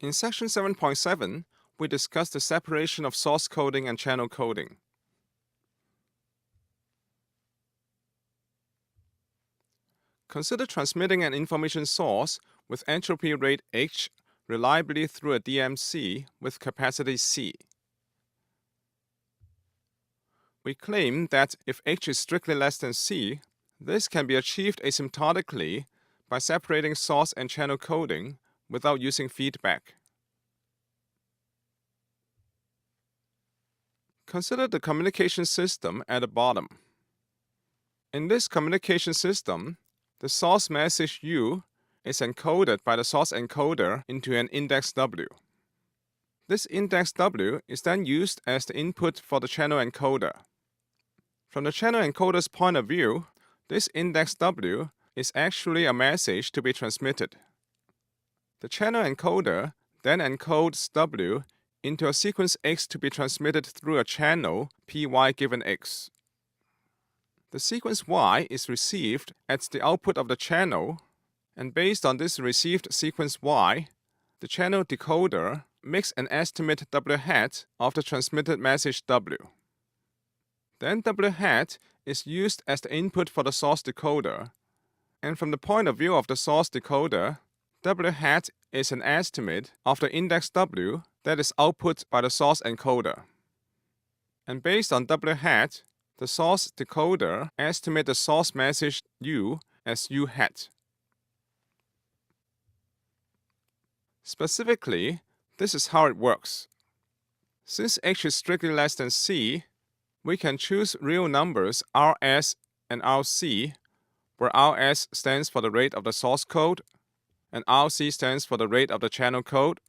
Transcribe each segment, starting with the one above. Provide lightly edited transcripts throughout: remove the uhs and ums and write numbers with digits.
In section 7.7, we discussed the separation of source coding and channel coding. Consider transmitting an information source with entropy rate H reliably through a DMC with capacity C. We claim that if H is strictly less than C, this can be achieved asymptotically by separating source and channel coding without using feedback. Consider the communication system at the bottom. In this communication system, the source message U is encoded by the source encoder into an index W. This index W is then used as the input for the channel encoder. From the channel encoder's point of view, this index W is actually a message to be transmitted. The channel encoder then encodes W into a sequence X to be transmitted through a channel PY given X. The sequence Y is received at the output of the channel, and based on this received sequence Y, the channel decoder makes an estimate W hat of the transmitted message W. Then W hat is used as the input for the source decoder, and from the point of view of the source decoder, W hat is an estimate of the index W that is output by the source encoder. And based on W hat, the source decoder estimates the source message U as U hat. Specifically, this is how it works. Since H is strictly less than C, we can choose real numbers Rs and Rc, where Rs stands for the rate of the source code, and Rc stands for the rate of the channel code,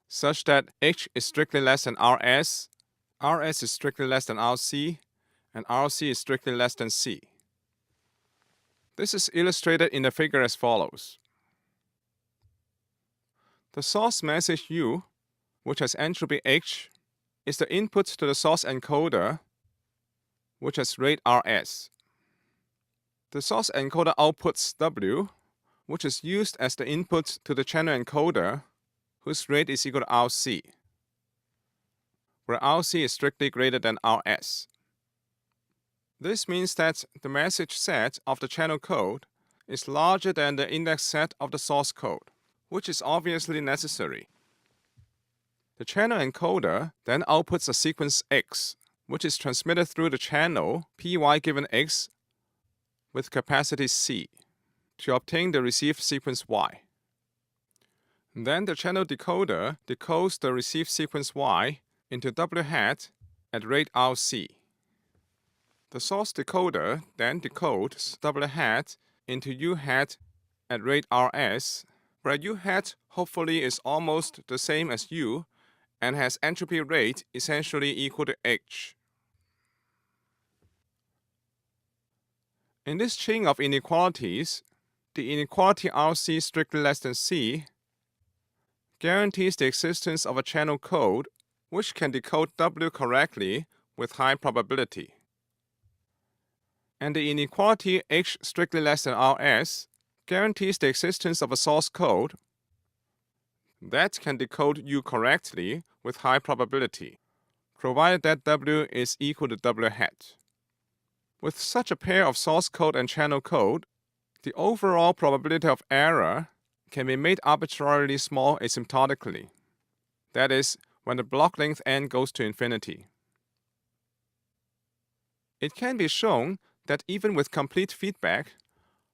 such that H is strictly less than Rs, Rs is strictly less than Rc, and Rc is strictly less than C. This is illustrated in the figure as follows. The source message U, which has entropy H, is the input to the source encoder, which has rate Rs. The source encoder outputs W, which is used as the input to the channel encoder, whose rate is equal to Rc, where Rc is strictly greater than Rs. This means that the message set of the channel code is larger than the index set of the source code, which is obviously necessary. The channel encoder then outputs a sequence X, which is transmitted through the channel PY given X with capacity C to obtain the received sequence Y. Then the channel decoder decodes the received sequence Y into W hat at rate Rc. The source decoder then decodes W hat into U hat at rate Rs, where U hat hopefully is almost the same as U and has entropy rate essentially equal to H. In this chain of inequalities, the inequality Rc strictly less than C guarantees the existence of a channel code which can decode W correctly with high probability. And the inequality H strictly less than Rs guarantees the existence of a source code that can decode U correctly with high probability, provided that W is equal to W hat. With such a pair of source code and channel code, the overall probability of error can be made arbitrarily small asymptotically. That is, when the block length n goes to infinity. It can be shown that even with complete feedback,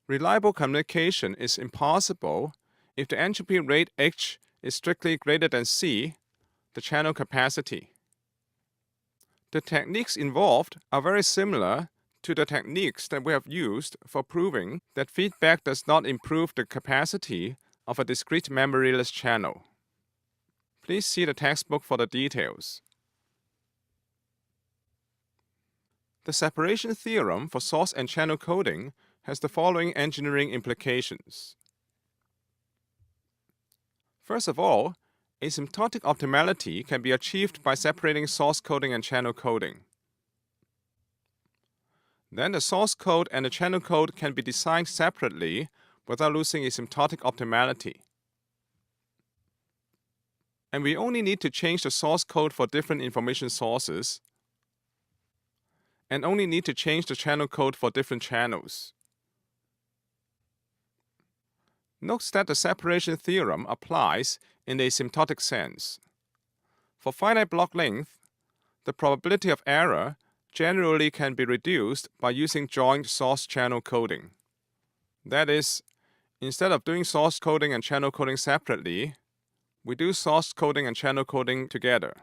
reliable communication is impossible if the entropy rate H is strictly greater than C, the channel capacity. The techniques involved are very similar to the techniques that we have used for proving that feedback does not improve the capacity of a discrete memoryless channel. Please see the textbook for the details. The separation theorem for source and channel coding has the following engineering implications. First of all, asymptotic optimality can be achieved by separating source coding and channel coding. Then the source code and the channel code can be designed separately without losing asymptotic optimality. and we only need to change the source code for different information sources, and only need to change the channel code for different channels. Note that the separation theorem applies in the asymptotic sense. For finite block length, the probability of error generally can be reduced by using joint source channel coding. That is, instead of doing source coding and channel coding separately, we do source coding and channel coding together.